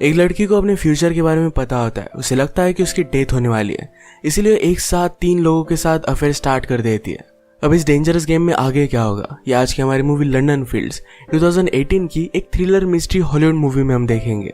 एक लड़की को अपने फ्यूचर के बारे में पता होता है। उसे लगता है कि उसकी डेथ होने वाली है, इसीलिए एक साथ 3 लोगों के साथ अफेयर स्टार्ट कर देती है। अब इस डेंजरस गेम में आगे क्या होगा, ये आज की हमारी मूवी लंदन फील्ड्स 2018 की एक थ्रिलर मिस्ट्री हॉलीवुड मूवी में हम देखेंगे।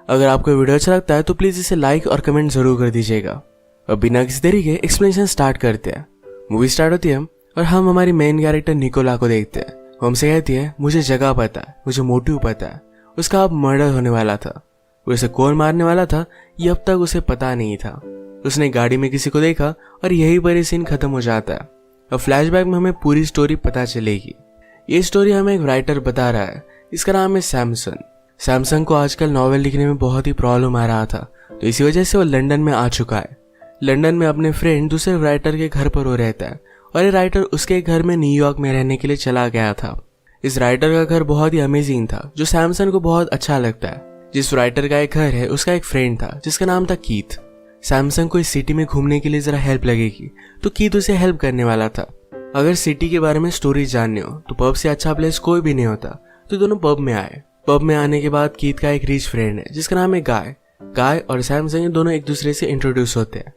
अगर आपको वीडियो अच्छा लगता है तो प्लीज इसे लाइक और कमेंट जरूर कर दीजिएगा। अब बिना किसी देरी के एक्सप्लेनेशन स्टार्ट करते हैं। मूवी स्टार्ट होती है और हम हमारी मेन कैरेक्टर निकोला को देखते हैं। वो हमसे कहती है, मुझे जगह पता है, मुझे मोटिव पता है, उसका अब मर्डर होने वाला था। उसे कौन मारने वाला था ये अब तक उसे पता नहीं था। उसने गाड़ी में किसी को देखा और यही पर सीन खत्म हो जाता है। अब फ्लैशबैक में हमें पूरी स्टोरी पता चलेगी। ये स्टोरी हमें एक राइटर बता रहा है, इसका नाम है सैमसन। सैमसन को आजकल नॉवेल लिखने में बहुत ही प्रॉब्लम आ रहा था, तो इसी वजह से वो लंदन में आ चुका है। लंदन में अपने फ्रेंड दूसरे राइटर के घर पर वो रहता है और ये राइटर उसके घर में न्यूयॉर्क में रहने के लिए चला गया था। इस राइटर का घर बहुत ही अमेजिंग था, जो सैमसन को बहुत अच्छा लगता है। जिस राइटर का एक घर है उसका एक फ्रेंड था जिसका नाम था कीथ। सैमसन को इस सिटी में घूमने के लिए जरा हेल्प लगेगी, तो कीथ उसे हेल्प करने वाला था। अगर सिटी के बारे में स्टोरी जाननी हो तो पब से अच्छा प्लेस कोई भी नहीं होता, तो दोनों पब में आए। पब में आने के बाद कीथ का एक रिच फ्रेंड है जिसका नाम है गाय। गाय और सैमसन दोनों एक दूसरे से इंट्रोड्यूस होते हैं।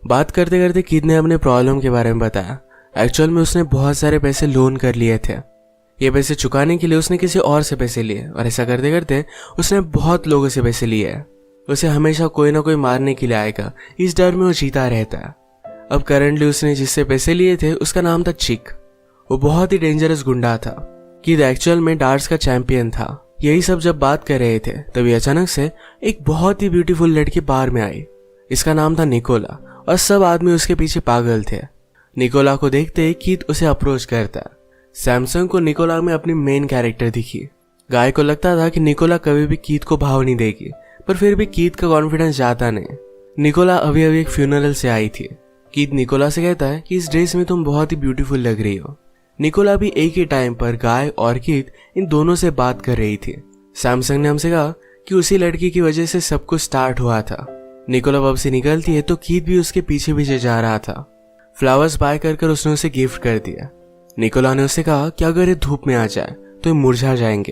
बात करते करते कीथ ने अपने प्रॉब्लम के बारे में बताया। एक्चुअल में उसने बहुत सारे पैसे लोन कर लिए थे। ये पैसे चुकाने के लिए उसने किसी और से पैसे लिए और ऐसा करते करते उसने बहुत लोगों से पैसे लिए हैं। उसे हमेशा कोई ना कोई मारने के लिए आएगा, इस डर में वो जीता रहता है। अब करंटली उसने जिससे पैसे लिए थे उसका नाम था चिक। वो बहुत ही डेंजरस गुंडा था। कीथ एक्चुअल में डार्ट्स का चैंपियन था। यही सब जब बात कर रहे थे तभी अचानक से एक बहुत ही ब्यूटीफुल लड़की बार में आई। इसका नाम था निकोला और सब आदमी उसके पीछे पागल थे। निकोला को देखते ही कीथ उसे अप्रोच करता है। सैमसन को निकोला में अपनी मेन कैरेक्टर दिखी। गाय को लगता था कि निकोला कभी भी कीथ को भाव नहीं देगी, पर फिर भी कीथ का कॉन्फिडेंस जाता नहीं। निकोला अभी अभी एक फ्यूनरल से आई थी। कीथ निकोला से कहता है कि इस ड्रेस में तुम बहुत ही ब्यूटीफुल लग रही हो। निकोला भी एक ही टाइम पर गाय और कीथ इन दोनों से बात कर रही थी। सैमसन ने हमसे कहा कि उसी लड़की की वजह से सब कुछ स्टार्ट हुआ था। निकोला पब से निकलती है तो कीथ भी उसके पीछे पीछे जा रहा था। फ्लावर्स बाय कर उसने उसे गिफ्ट कर दिया। निकोला ने उससे कहा कि अगर ये धूप में आ जाए तो ये मुरझा जाएंगे।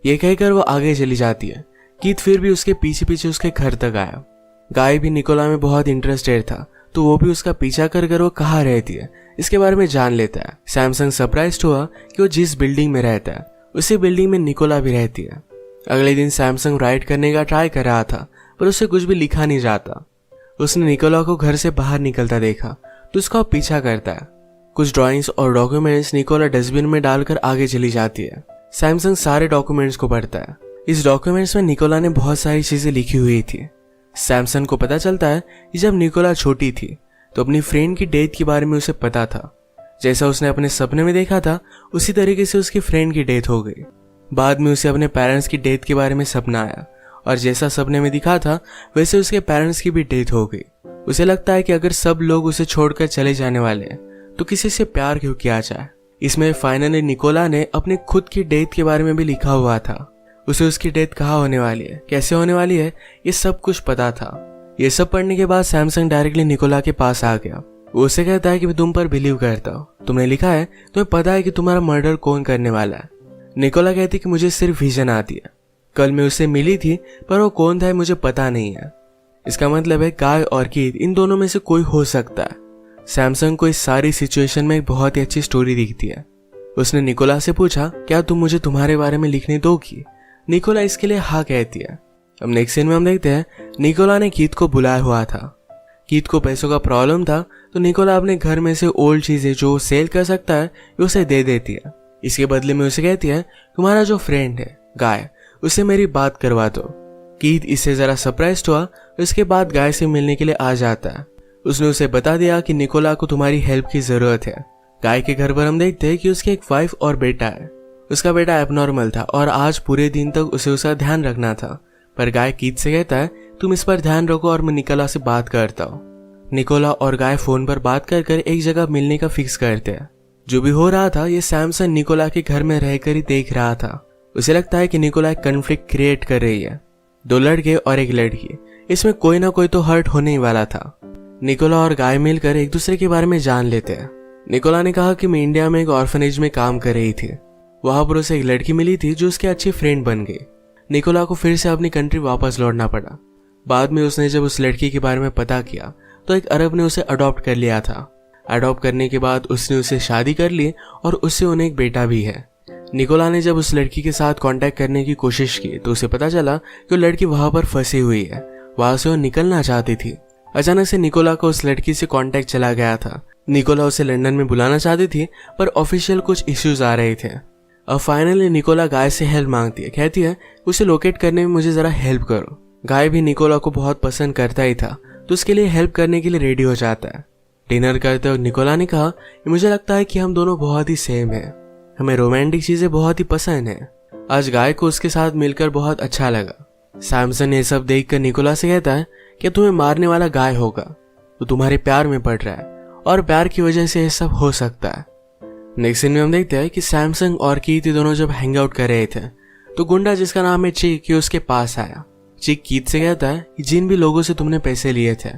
ये कहकर वो आगे चली जाती है। कीथ फिर भी उसके पीछे पीछे उसके घर तक आया। गाय भी निकोला में बहुत इंटरेस्टेड था, तो वो भी उसका पीछा कर वो कहाँ रहती है इसके बारे में जान लेता है। सैमसन सरप्राइज्ड हुआ कि वो जिस बिल्डिंग में रहता है उसी बिल्डिंग में निकोला भी रहती है। अगले दिन सैमसन राइड करने का ट्राई कर रहा था, पर उससे कुछ भी लिखा नहीं जाता। उसने निकोला को घर से बाहर निकलता देखा तो उसका पीछा करता है। कुछ ड्राइंग्स और डॉक्यूमेंट्स निकोला डस्टबिन में डालकर आगे चली जाती है। सैमसन सारे डॉक्यूमेंट्स को पढ़ता है। इस डॉक्यूमेंट्स में निकोला ने बहुत सारी चीजें लिखी हुई थी। सैमसन को पता चलता है कि जब निकोला छोटी थी तो अपनी फ्रेंड की डेथ के बारे में उसे पता था। जैसा उसने अपने सपने में देखा था उसी तरीके से उसकी फ्रेंड की डेथ हो गई। बाद में उसे अपने पेरेंट्स की डेथ के बारे में सपना आया और जैसा सपने में दिखा था वैसे उसके पेरेंट्स की भी डेथ हो गई। उसे लगता है कि अगर सब लोग उसे छोड़कर चले जाने वाले हैं तो किसी से प्यार क्यों किया जाए। इसमें फाइनली निकोला ने अपने खुद की डेथ के बारे में भी लिखा हुआ था। उसे उसकी डेथ कहाँ होने वाली है, कैसे होने वाली है, ये सब कुछ पता था। ये सब पढ़ने के बाद सैमसन डायरेक्टली निकोला के पास आ गया। वो उसे कहता है कि मैं तुम पर बिलीव करता हूँ, तुमने लिखा है, तुम्हें पता है कि तुम्हारा मर्डर कौन करने वाला है। निकोला कहती कि मुझे सिर्फ विजन आती है, कल मैं उससे मिली थी पर वो कौन था मुझे पता नहीं है। इसका मतलब है गाय और कीथ इन दोनों में से कोई हो सकता है। सैमसन को इस सारी सिचुएशन में एक बहुत ही अच्छी स्टोरी दिखती है। उसने निकोला से पूछा, क्या तुम मुझे तुम्हारे बारे में लिखने दोगी? निकोला इसके लिए हाँ कहती है। अब नेक्स्ट सीन में हम देखते हैं निकोला ने कीथ को बुलाया हुआ था। कीथ को पैसों का प्रॉब्लम था, तो निकोला अपने घर में से ओल्ड चीजें जो सेल कर सकता है उसे दे देती है। इसके बदले में उसे कहती है, तुम्हारा जो फ्रेंड है गाय, उसे मेरी बात करवा दो। कीथ इससे जरा सरप्राइज्ड हुआ। इसके बाद गाय से मिलने के लिए आ जाता है। उसने उसे बता दिया कि निकोला को तुम्हारी हेल्प की जरूरत है। गाय के घर पर हम देखते हैं कि उसकी एक वाइफ और बेटा है। उसका बेटा एबनॉर्मल था और आज पूरे दिन तक उसे उसका ध्यान रखना था, पर गाय कीथ से कहता है, तुम इस पर ध्यान रखो और मैं निकोला से बात करता हूँ। निकोला और गाय फोन पर बात कर एक जगह मिलने का फिक्स करते हैं। जो भी हो रहा था ये सैमसन निकोला के घर में रहकर ही देख रहा था। उसे लगता है कि निकोला एक कन्फ्लिक्ट क्रिएट कर रही है। 2 लड़के और एक लड़की, इसमें कोई ना कोई तो हर्ट होने ही वाला था। निकोला और गाय मिलकर एक दूसरे के बारे में जान लेते हैं। निकोला ने कहा कि मैं इंडिया में एक ऑर्फनेज में काम कर रही थी। वहां पर उसे एक लड़की मिली थी जो उसकी अच्छी फ्रेंड बन गई। निकोला को फिर से अपनी कंट्री वापस लौटना पड़ा। बाद में उसने जब उस लड़की के बारे में पता किया तो एक अरब ने उसे अडॉप्ट कर लिया था। अडॉप्ट करने के बाद उसने उससे शादी कर ली और उससे उन्हें एक बेटा भी है। निकोला ने जब उस लड़की के साथ कांटेक्ट करने की कोशिश की तो उसे पता चला कि वो लड़की वहां पर फंसी हुई है, वहां से वो निकलना चाहती थी। अचानक से निकोला को उस लड़की से कांटेक्ट चला गया था। निकोला उसे लंदन में बुलाना चाहती थी पर ऑफिशियल कुछ इश्यूज आ रहे थे। अब फाइनली निकोला गाय से हेल्प मांगती है, कहती है उसे लोकेट करने में मुझे जरा हेल्प करो। गाय भी निकोला को बहुत पसंद करता ही था तो उसके लिए हेल्प करने के लिए रेडी हो जाता है। डिनर करते वक्त निकोला ने कहा कि मुझे लगता है कि हम दोनों बहुत ही सेम हैं, हमें रोमांटिक चीजें बहुत ही पसंद है। आज गाय को उसके साथ मिलकर बहुत अच्छा लगा। सैमसन ये सब देखकर निकोला से कहता है कि तुम्हें मारने वाला गाय होगा, तो तुम्हारे प्यार में पड़ रहा है और प्यार की वजह से ये सब हो सकता है। नेक्स्ट सीन में हम देखते हैं कि सैमसंग और कीथ दोनों जब हैंग आउट कर रहे थे तो गुंडा जिसका नाम है चिक उसके पास आया। चिक कीथ से कहता है कि जिन भी लोगों से तुमने पैसे लिए थे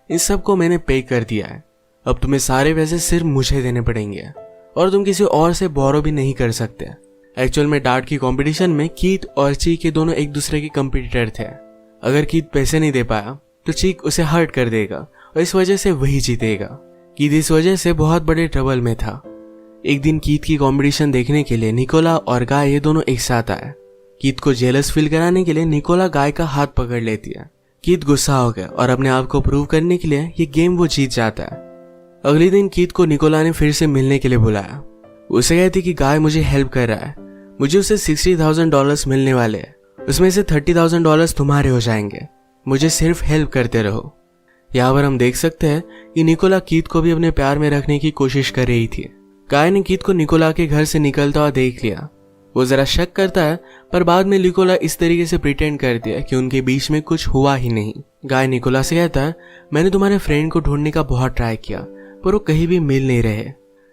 इन सबको मैंने पे कर दिया है, अब तुम्हें सारे पैसे सिर्फ मुझे देने पड़ेंगे और तुम किसी और से बोरो भी नहीं कर सकते। एक्चुअल में डार्ट की कंपटीशन में कीथ और चीक के दोनों एक दूसरे के कंपटीटर थे। अगर कीथ पैसे नहीं दे पाया तो चीक उसे हर्ट कर देगा और इस वजह से वही जीतेगा। कीथ इस वजह से बहुत बड़े ट्रबल में था। एक दिन कीथ की कंपटीशन देखने के लिए निकोला और गाय ये दोनों एक साथ आए। कीथ को जेलस फील कराने के लिए निकोला गाय का हाथ पकड़ लेती है। कीथ गुस्सा हो गया और अपने आप को प्रूव करने के लिए ये गेम वो जीत जाता है। अगले दिन कीथ को निकोला ने फिर से मिलने के लिए बुलाया। उसे कहती कि गाय मुझे हेल्प कर रहा है, मुझे उसे $60,000 मिलने वाले हैं, उसमें से $30,000 तुम्हारे हो जाएंगे, मुझे सिर्फ हेल्प करते रहो। यहाँ पर हम देख सकते हैं कि निकोला कीथ को भी अपने प्यार में रखने की कोशिश कर रही थी। गाय ने कीथ को निकोला के घर से निकलता हुआ देख लिया। वो जरा शक करता है पर बाद में निकोला इस तरीके से प्रिटेंड करती है कि उनके बीच में कुछ हुआ ही नहीं। गाय निकोला से कहता है मैंने तुम्हारे फ्रेंड को ढूंढने का बहुत ट्राई किया पर वो कहीं भी मिल नहीं रहे।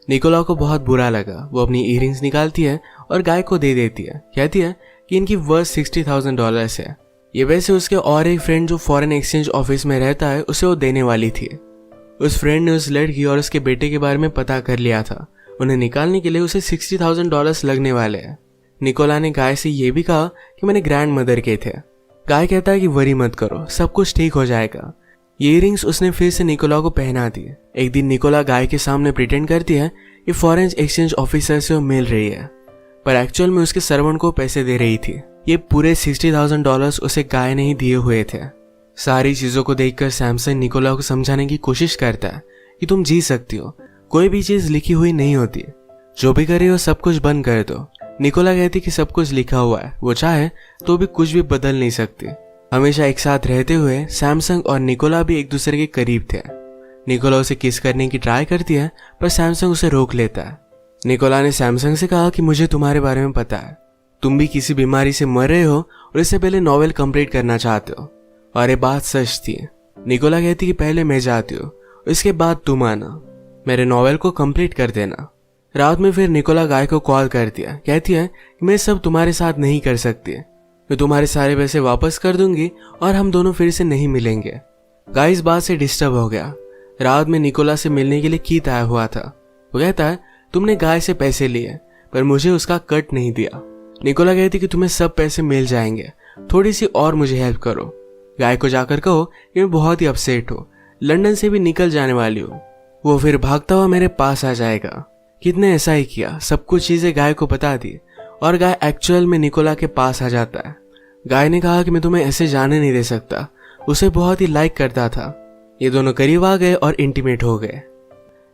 निकोला को बहुत बुरा लगा। वो अपनी इयररिंग्स निकालती है और गाय को दे देती है, कहती है कि इनकी वर्थ $60,000 है। ये वैसे उसके और एक फ्रेंड जो फॉरेन एक्सचेंज ऑफिस में रहता है उसे वो देने वाली थी। उस फ्रेंड ने उस लड़की और उसके बेटे के बारे में पता कर लिया था। उन्हें निकालने के लिए उसे $60,000 लगने वाले हैं। निकोला ने गाय से ये भी कहा कि मैंने ग्रैंड मदर के थे। गाय कहता है कि वरी मत करो, सब कुछ ठीक हो जाएगा। ये इयररिंग्स उसने फिर से निकोला को पहना दी। एक दिन निकोला गाय के सामने प्रिटेंड करती है कि फॉरेन एक्सचेंज ऑफिसर से वो मिल रही है पर एक्चुअल में उसके सर्वेंट को पैसे दे रही थी। ये पूरे $60,000 उसे गाय ने ही दिए हुए थे। सारी चीजों को देखकर सैमसन निकोला को समझाने की कोशिश करता है कि तुम जी सकती हो, कोई भी चीज लिखी हुई नहीं होती, जो भी कर रही हो सब कुछ बंद कर दो। निकोला कहती कि सब कुछ लिखा हुआ है, वो चाहे तो भी कुछ भी बदल नहीं सकती। हमेशा एक साथ रहते हुए सैमसंग और निकोला भी एक दूसरे के करीब थे। निकोला उसे किस करने की ट्राई करती है पर सैमसंग उसे रोक लेता है। निकोला ने सैमसंग से कहा कि मुझे तुम्हारे बारे में पता है, तुम भी किसी बीमारी से मर रहे हो और इससे पहले नॉवेल कंप्लीट करना चाहते हो और ये बात सच थी। निकोला कहती कि पहले मैं जाती हूँ, इसके बाद तुम आना, मेरे नॉवेल को कंप्लीट कर देना। रात में फिर निकोला गाय को कॉल करती है, कहती है कि मैं सब तुम्हारे साथ नहीं कर सकती, मैं तुम्हारे सारे पैसे वापस कर दूंगी और हम दोनों फिर से नहीं मिलेंगे। गाय इस बात से डिस्टर्ब हो गया। रात में निकोला से मिलने के लिए कीथ आया हुआ था। वो कहता है तुमने गाय से पैसे लिए पर मुझे उसका कट नहीं दिया। निकोला कहती कि तुम्हें सब पैसे मिल जाएंगे, थोड़ी सी और मुझे हेल्प करो। गाय को जाकर कहो कि मैं बहुत ही अपसेट हूँ, लंदन से भी निकल जाने वाली हूँ। वो फिर भागता हुआ मेरे पास आ जाएगा। कीथ ने ऐसा ही किया, सब कुछ चीजें गाय को बता दी और गाय एक्चुअल में निकोला के पास आ जाता है। गाय ने कहा कि मैं तुम्हें ऐसे जाने नहीं दे सकता, उसे बहुत ही लाइक करता था। ये दोनों करीब आ गए और इंटीमेट हो गए।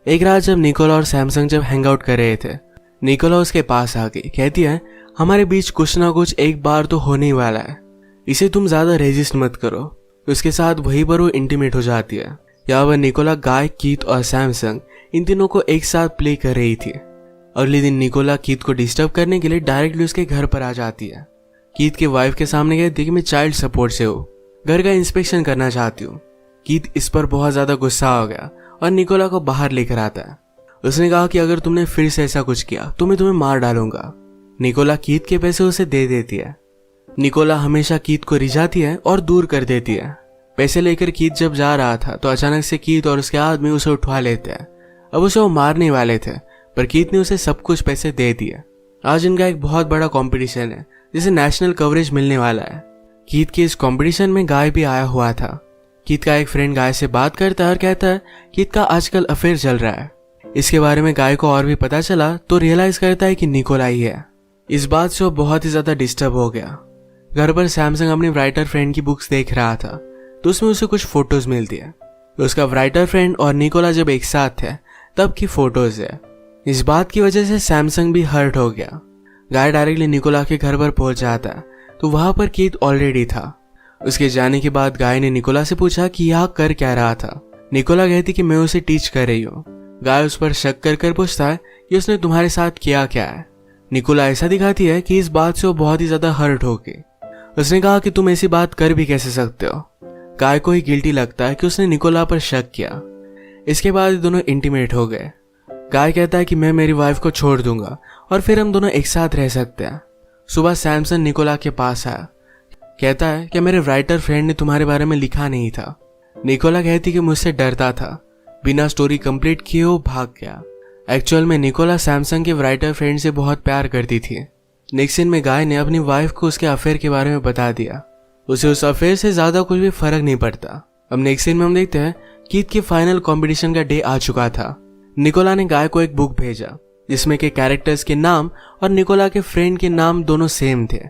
एक रात जब निकोला और सैमसंग जब हैंग आउट कर रहे थे, निकोला उसके पास आ गई, कहती है हमारे बीच कुछ ना कुछ एक बार तो होने ही वाला है, इसे तुम ज्यादा रेजिस्ट मत करो। उसके साथ वही पर वो इंटीमेट हो जाती है। यहाँ पर निकोला गाय, कीथ और सैमसंग इन तीनों को एक साथ प्ले कर रही थी। अगले दिन निकोला कीथ को डिस्टर्ब करने के लिए डायरेक्टली उसके घर पर आ जाती है। कीथ के वाइफ के सामने कहती है कि मैं चाइल्ड सपोर्ट से हूँ, घर का इंस्पेक्शन करना चाहती हूँ। कीथ इस पर बहुत ज्यादा गुस्सा हो गया और निकोला को बाहर लेकर आता है। उसने कहा कि अगर तुमने फिर से ऐसा कुछ किया तो मैं तुम्हें मार डालूंगा। निकोला कीथ के पैसे उसे दे देती है। निकोला हमेशा कीथ को रिझाती है और दूर कर देती है। पैसे लेकर कीथ जब जा रहा था तो अचानक से कीथ और उसके आदमी उसे उठवा लेते हैं। अब उसे वो मारने वाले थे पर कीथ ने उसे सब कुछ पैसे दे दिए। आज इनका एक बहुत बड़ा कंपटीशन है जिसे नेशनल कवरेज मिलने वाला है। कीथ के इस कंपटीशन में गाय भी आया हुआ था। कीथ का एक फ्रेंड गाय से बात करता है और कहता है कीथ का आजकल अफेयर चल रहा है। इसके बारे में गाय को और भी पता चला तो रियलाइज करता है कि निकोला ही है। इस बात से वो बहुत ही ज्यादा डिस्टर्ब हो गया। घर पर सैमसंग अपनी राइटर फ्रेंड की बुक्स देख रहा था तो उसमें उसे कुछ फोटोज मिलती है। तो उसका राइटर फ्रेंड और निकोला जब एक साथ थे तब की फोटोज है। इस बात की वजह से सैमसंग भी हर्ट हो गया। गाय डायरेक्टली निकोला के घर पर पहुंच जाता है तो वहां पर कीथ ऑलरेडी था। उसके जाने के बाद गाय ने निकोला से पूछा कि यह कर क्या रहा था। निकोला कहती कि मैं उसे टीच कर रही हूँ। गाय उस पर शक कर पूछता है कि उसने तुम्हारे साथ किया क्या है। निकोला ऐसा दिखाती है कि इस बात से वो बहुत ही ज्यादा हर्ट हो गई। उसने कहा कि तुम ऐसी बात कर भी कैसे सकते हो। गाय को ही गिल्टी लगता है कि उसने निकोला पर शक किया। इसके बाद दोनों इंटीमेट हो गए। गाय कहता है कि मैं मेरी वाइफ को छोड़ दूंगा और फिर हम दोनों एक साथ रह सकते हैं। सुबह सैमसन निकोला के पास आया। कहता है कि मेरे राइटर फ्रेंड ने तुम्हारे बारे में लिखा नहीं था। निकोला कहती कि मुझसे डरता था। बिना स्टोरी कंप्लीट किए वो भाग गया। एक्चुअल में निकोला सैमसंग के राइटर फ्रेंड से बहुत प्यार करती थी। नेक्स्ट सीन में गाय ने अपनी वाइफ को उसके अफेयर के बारे में बता दिया। उसे उस अफेयर से ज्यादा कुछ भी फर्क नहीं पड़ता। अब नेक्स्ट सीन में हम देखते हैं कीथ के फाइनल कंपटीशन का डे आ चुका था। निकोला ने गाय को एक बुक भेजा जिसमें के कैरेक्टर्स के नाम और निकोला के फ्रेंड के नाम दोनों सेम थे।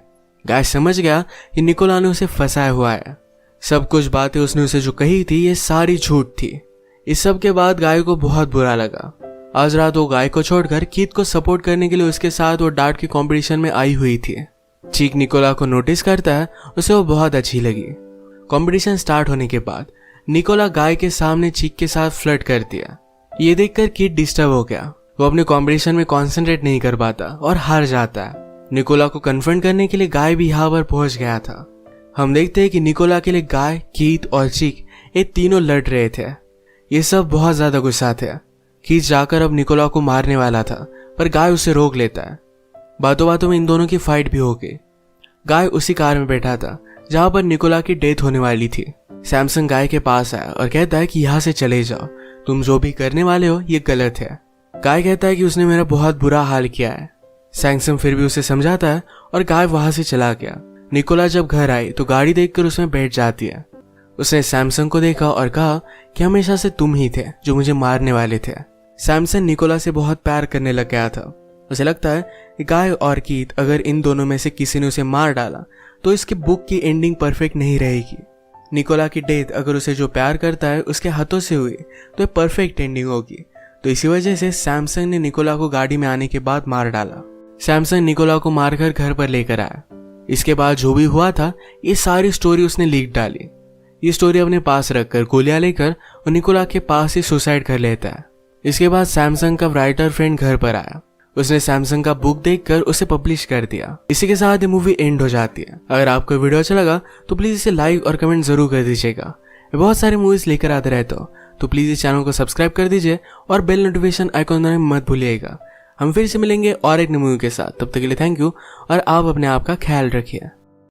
गाय समझ गया कि निकोला ने उसे फंसाया हुआ है। सब कुछ बातें उसने उसे जो कही थी ये सारी झूठ थी। इस सब के बाद गाय को बहुत बुरा लगा। आज रात वो गाय को छोड़कर कीथ को सपोर्ट करने के लिए उसके साथ वो डार्ट के कंपटीशन में आई हुई थी। चीक निकोला को नोटिस करता है, उसे वो बहुत अच्छी लगी। कंपटीशन स्टार्ट होने के बाद निकोला गाय के सामने चीक के साथ फ्लर्ट करती है। ये देखकर कीथ डिस्टर्ब हो गया। वो अपने कंपटीशन में कंसंट्रेट नहीं कर पाता और हार जाता है। निकोला को कन्फ्रंट करने के लिए गाय भी यहाँ पर पहुंच गया था। हम देखते हैं कि निकोला के लिए गाय, कीथ और चीक ये तीनों लड़ रहे थे। ये सब बहुत ज्यादा गुस्सा थे। कीथ जाकर अब निकोला को मारने वाला था पर गाय उसे रोक लेता है। बातों बातों में इन दोनों की फाइट भी हो गई। गाय उसी कार में बैठा था जहां पर निकोला की डेथ होने वाली थी। सैमसंग गाय के पास आया और कहता है कि यहाँ से चले जाओ, तुम जो भी करने वाले हो ये गलत है। गाय कहता है कि उसने मेरा बहुत बुरा हाल किया है। सैमसंग फिर भी उसे समझाता है और गाय वहां से चला गया। निकोला जब घर आई तो गाड़ी देखकर उसमें बैठ जाती है। उसने सैमसंग को देखा और कहा कि हमेशा से तुम ही थे जो मुझे मारने वाले थे। सैमसंग निकोला से बहुत प्यार करने लग गया था। उसे लगता है कि गाय और कीथ अगर इन दोनों में से किसी ने उसे मार डाला तो इसकी बुक की एंडिंग परफेक्ट नहीं रहेगी। निकोला की डेथ अगर उसे जो प्यार करता है उसके हाथों से हुई तो ये परफेक्ट एंडिंग होगी। तो इसी वजह से सैमसंग ने निकोला को गाड़ी में आने के बाद मार डाला। सैमसंग निकोला को मारकर घर पर लेकर आया। इसके बाद जो भी हुआ था ये सारी स्टोरी उसने लीक डाली। ये स्टोरी अपने पास रखकर गोलियां लेकर वो निकोला के पास ही सुसाइड कर लेता है। इसके बाद सैमसंग का राइटर फ्रेंड घर पर आया। उसने सैमसंग का बुक देखकर उसे पब्लिश कर दिया। इसी के साथ ये मूवी एंड हो जाती है। अगर आपको वीडियो अच्छा लगा तो प्लीज इसे लाइक और कमेंट जरूर कर दीजिएगा। मैं बहुत सारी मूवीज लेकर आते रहता हूँ तो प्लीज इस चैनल को सब्सक्राइब कर दीजिए और बेल नोटिफिकेशन आइकॉन दबाना मत भूलिएगा। हम फिर से मिलेंगे और एक नई मूवी के साथ। तब तक के लिए थैंक यू और आप अपने आप का ख्याल रखिए।